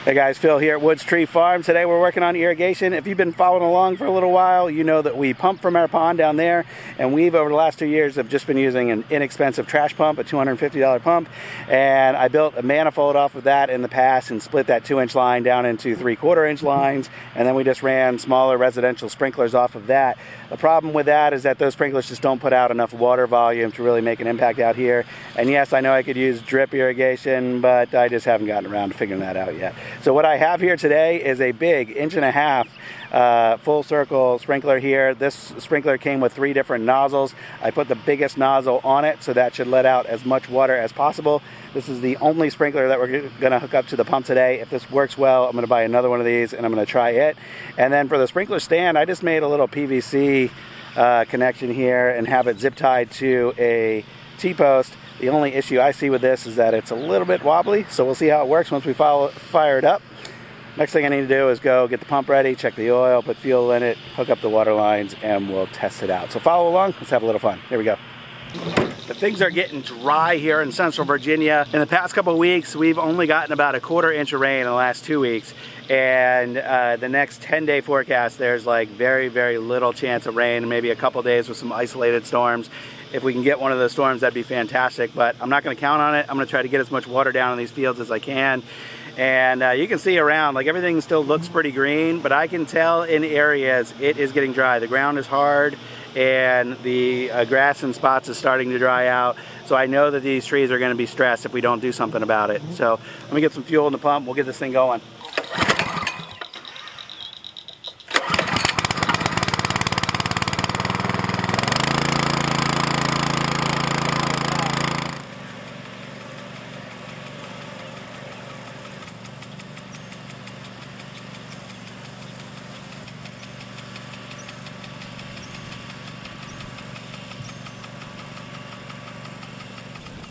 Hey guys, Phil here at Woods Tree Farm. Today we're working on irrigation. If you've been following along for a little while, you know that we pump from our pond down there, and we've over the last 2 years have just been using an inexpensive trash pump, a $250 pump, and I built a manifold off of that in the past and split that 2-inch line down into 3/4-inch lines, and then we just ran smaller residential sprinklers off of that. The problem with that is that those sprinklers just don't put out enough water volume to really make an impact out here. And yes, I know I could use drip irrigation, but I just haven't gotten around to figuring that out yet. So what I have here today is a big 1.5 inch full circle sprinkler here. This sprinkler came with 3 different nozzles. I put the biggest nozzle on it, so that should let out as much water as possible. This is the only sprinkler that we're going to hook up to the pump today. If this works well, I'm going to buy another one of these and I'm going to try it. And then for the sprinkler stand, I just made a little PVC connection here and have it zip tied to a T-post. The only issue I see with this is that it's a little bit wobbly, so we'll see how it works once we fire it up. Next thing I need to do is go get the pump ready, check the oil, put fuel in it, hook up the water lines, and we'll test it out. So follow along, let's have a little fun. Here we go. The things are getting dry here in Central Virginia. In the past couple of weeks, we've only gotten about 1/4 inch of rain in the last 2 weeks. And the next 10-day forecast, there's like very, very little chance of rain, maybe a couple days with some isolated storms. If we can get one of those storms, that'd be fantastic, but I'm not gonna count on it. I'm gonna try to get as much water down in these fields as I can. And you can see around, like everything still looks pretty green, but I can tell in areas it is getting dry. The ground is hard and the grass in spots is starting to dry out. So I know that these trees are gonna be stressed if we don't do something about it. So let me get some fuel in the pump, we'll get this thing going.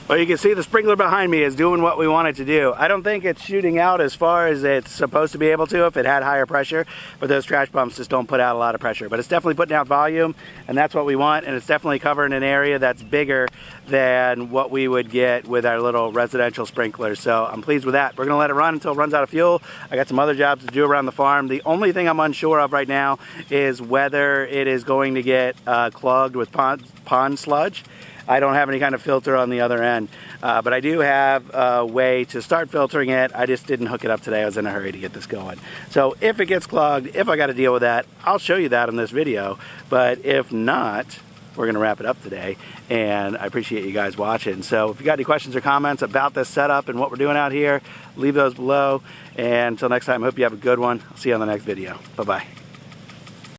Well, you can see the sprinkler behind me is doing what we want it to do. I don't think it's shooting out as far as it's supposed to be able to if it had higher pressure, but those trash pumps just don't put out a lot of pressure. But it's definitely putting out volume, and that's what we want, and it's definitely covering an area that's bigger than what we would get with our little residential sprinklers. So I'm pleased with that. We're gonna let it run until it runs out of fuel. I got some other jobs to do around the farm. The only thing I'm unsure of right now is whether it is going to get clogged with pond sludge. I don't have any kind of filter on the other end, but I do have a way to start filtering it. I just didn't hook it up today. I was in a hurry to get this going. So if it gets clogged, if I got to deal with that, I'll show you that in this video. But if not, we're going to wrap it up today, and I appreciate you guys watching. So if you got any questions or comments about this setup and what we're doing out here, leave those below. And until next time, I hope you have a good one. I'll see you on the next video. Bye-bye.